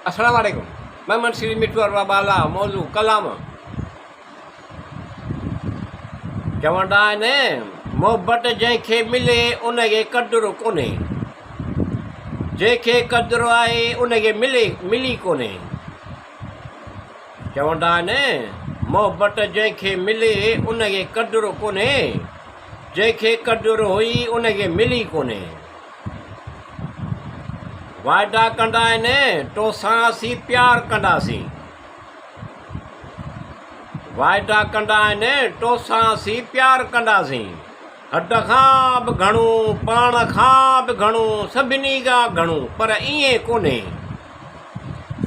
अस्सलाम वालेकुम। मैं मुंशी मिठू बाला मौजू कलाम चवंदा आहिनि मोहबत जंहिंखे मिले उनखे क़दुरु कोन्हे, जंहिंखे क़दुरु आहे उनखे मिली कोन्हे। चवंदा आहिनि मोहबत जंहिंखे मिले उनखे क़दुरु कोन्हे, जंहिंखे क़दुरु हुई उनखे मिली कोन्हे। वाइदा कंदा आहिनि तोसां असीं प्यार कंदासीं, वाइदा कंदा आहिनि तोसां असीं प्यार कंदासीं। हद खां बि घणो, पाण खां बि घणो, सभिनी खां घणो, पर ईअं कोन्हे।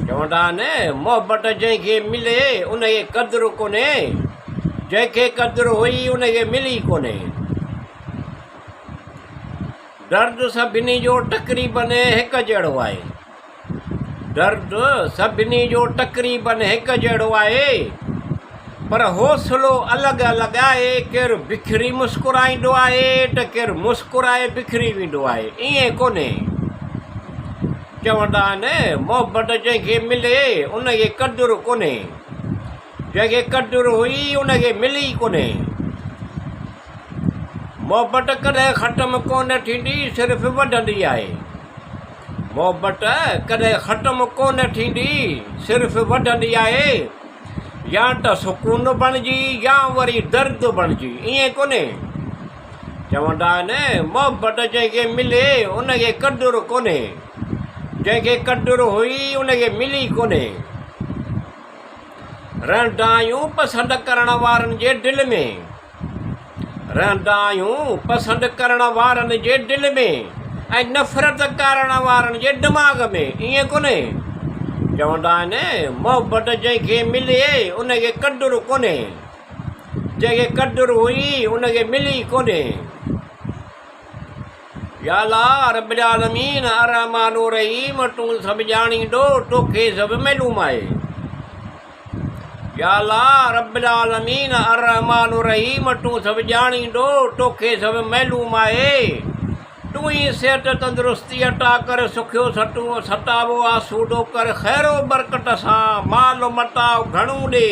चवंदा आहिनि मोहबत जंहिंखे मिले उनखे क़दुरु कोन्हे, जंहिंखे क़दुरु हुई उनखे मिली कोन्हे। दर्द सभिनी जो तक़रीबन हिकु जहिड़ो आहे, दर्द सभिनी जो तक़रीबन हिकु जहिड़ो आहे, पर हौसलो अलॻि अलॻि आहे। केरु बिखरी मुस्कुराईंदो आहे त केरु मुस्कुराए बिखरी वेंदो आहे, ईअं कोन्हे। चवंदा आहिनि मोहबत जंहिंखे मिले उनखे क़दुरु कोन्हे, जंहिंखे क़दुरु हुई उनखे मिली कोन्हे। मोहबत कॾहिं ख़तमु कोन थींदी, सिर्फ़ु वधंदी आहे। मोहबत कॾहिं ख़तमु कोन थींदी, सिर्फ़ु वधंदी आहे। या त सुकून बणिजी या वरी दर्द बणिजी, ईअं कोन्हे। चवंदा आहिनि मोहबत जंहिंखे मिले उनखे क़दुरु कोन्हे, जंहिंखे क़दुरु हुई उनखे मिली कोन्हे। रहंदा आहियूं पसंदि करण वारनि जे दिलि में, रहंदा आहियूं पसंदि करण वारनि जे दिलि में, ऐं नफ़रत करण वारनि जे दिमाग़ में, ईअं कोन्हे। चवंदा आहिनि मोहबत जंहिंखे मिले उनखे क़दुरु कोन्हे, जंहिंखे क़दुरु हुई उनखे मिली कोन्हे। या अल्लाह रब्बिल आलमीन अर्रहमान अर्रहीम, तूं सभु ॼाणींदो, तोखे सभु मालूम आहे। या अल्लाह रब्बिल आलमीन अर्रहमान अर्रहीम, तूं सभु ॼाणींदो, तोखे सभु मालूम आहे। तूं ई सिहत तंदुरुस्ती अता कर, सुखियो सतावो आसूदो कर, ख़ैरो बरकत सां माल मताव घणो ॾे,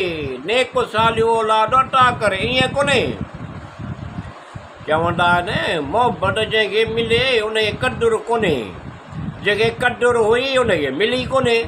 नेक सालियो औलाद अता कर, ईअं कोन्हे। चवंदा आहिनि मोहबत जंहिंखे मिले उनखे क़दुरु कोन्हे, जंहिंखे क़दुरु हुई उनखे मिली कोन्हे।